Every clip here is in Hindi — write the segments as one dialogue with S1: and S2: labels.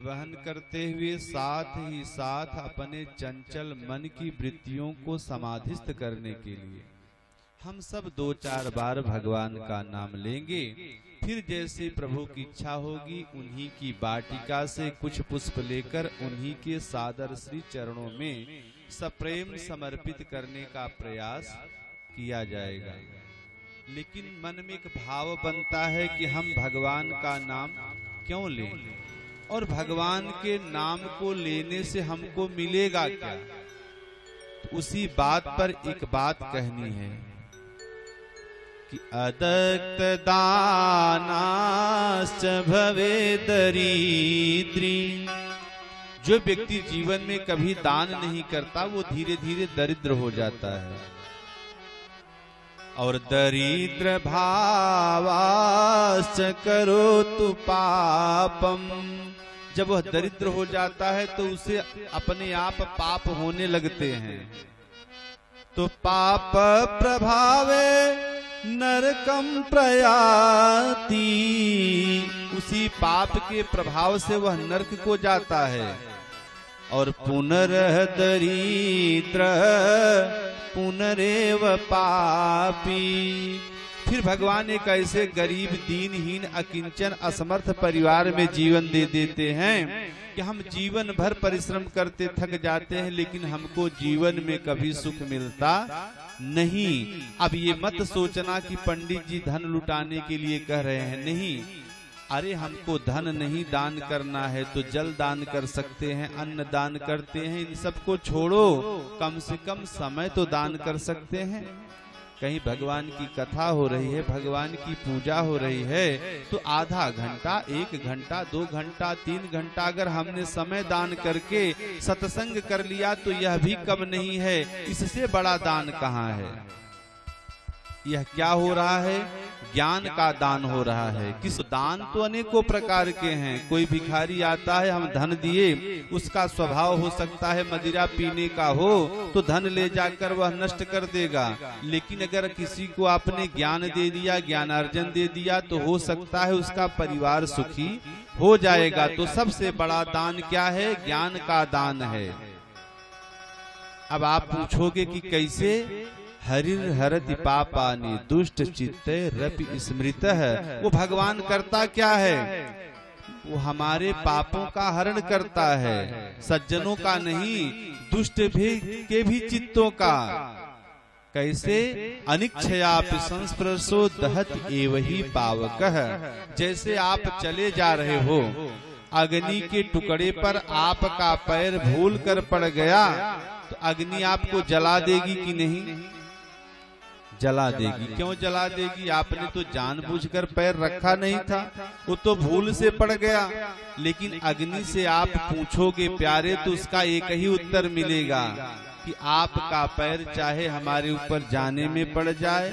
S1: निर्वहन करते हुए साथ ही साथ अपने चंचल मन की वृत्तियों को समाधिस्थ करने के लिए हम सब 2-4 बार भगवान का नाम लेंगे। फिर जैसे प्रभु की इच्छा होगी उन्हीं की वाटिका से कुछ पुष्प लेकर उन्हीं के सादर श्री चरणों में सप्रेम समर्पित करने का प्रयास किया जाएगा। लेकिन मन में एक भाव बनता है कि हम भगवान का नाम क्यों लें और भगवान के नाम को लेने से हमको मिलेगा क्या। तो उसी बात पर एक बात कहनी है कि अदक्त दानाश्च भवे दरिद्री। जो व्यक्ति जीवन में कभी दान नहीं करता वो धीरे धीरे दरिद्र हो जाता है। और दरिद्र भावाश्च करोतु पापम। जब वह दरिद्र हो जाता है तो उसे अपने आप पाप होने लगते हैं। तो पाप प्रभावे नरकम प्रयाति। उसी पाप के प्रभाव से वह नरक को जाता है। और पुनरह दरिद्र पुनरेव पापी। फिर भगवान एक ऐसे गरीब दीनहीन अकिंचन असमर्थ परिवार में जीवन दे देते हैं कि हम जीवन भर परिश्रम करते थक जाते हैं लेकिन हमको जीवन में कभी सुख मिलता नहीं। अब ये मत सोचना कि पंडित जी धन लुटाने के लिए कह रहे हैं, नहीं। अरे हमको धन नहीं दान करना है तो जल दान कर सकते हैं, अन्न दान करते हैं, इन सबको छोड़ो, कम से कम समय तो दान कर सकते हैं। कहीं भगवान की कथा हो रही है, भगवान की पूजा हो रही है तो आधा घंटा, 1 घंटा, 2 घंटा, 3 घंटा अगर हमने समय दान करके सत्संग कर लिया तो यह भी कम नहीं है। इससे बड़ा दान कहाँ है। यह क्या हो रहा है, ज्ञान का दान हो रहा है। किस दान तो अनेकों प्रकार के हैं। कोई भिखारी आता है, हम धन दिए, उसका स्वभाव हो सकता है मदिरा पीने का हो तो धन ले जाकर वह नष्ट कर देगा। लेकिन अगर किसी को आपने ज्ञान दे दिया, ज्ञानार्जन दे दिया तो हो सकता है उसका परिवार सुखी हो जाएगा। तो सबसे बड़ा दान क्या है, ज्ञान का दान है। अब आप पूछोगे कि कैसे। हरिर हरति पापानि दुष्ट चित्ते रपि स्मृतः। वो भगवान करता क्या है, वो हमारे पापों का हरण करता है, सज्जनों का नहीं, दुष्ट के भी चित्तों का। कैसे, अनिच्छयापि संस्पर्शो दहत एवहि पावकः। जैसे आप चले जा रहे हो, अग्नि के टुकड़े पर आपका पैर भूल कर पड़ गया तो अग्नि आपको जला देगी कि नहीं, जला देगी। क्यों जला देगी, आपने तो जानबूझकर पैर रखा नहीं था, वो तो भूल से पड़ गया। लेकिन अग्नि से आप पूछोगे प्यारे तो उसका एक ही उत्तर मिलेगा कि आपका पैर चाहे हमारे ऊपर जाने में पड़ जाए,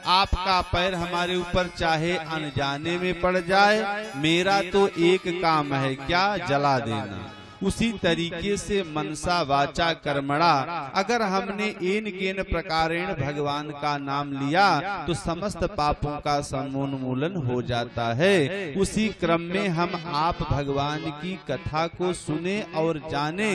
S1: आपका पैर हमारे ऊपर चाहे अनजाने में पड़ जाए, मेरा तो एक काम है, क्या, जला देना। उसी तरीके से मनसा वाचा कर्मणा अगर हमने एन केन प्रकारेण भगवान का नाम लिया तो समस्त पापों का समोन्मूलन हो जाता है। उसी क्रम में हम आप भगवान की कथा को सुने और जाने।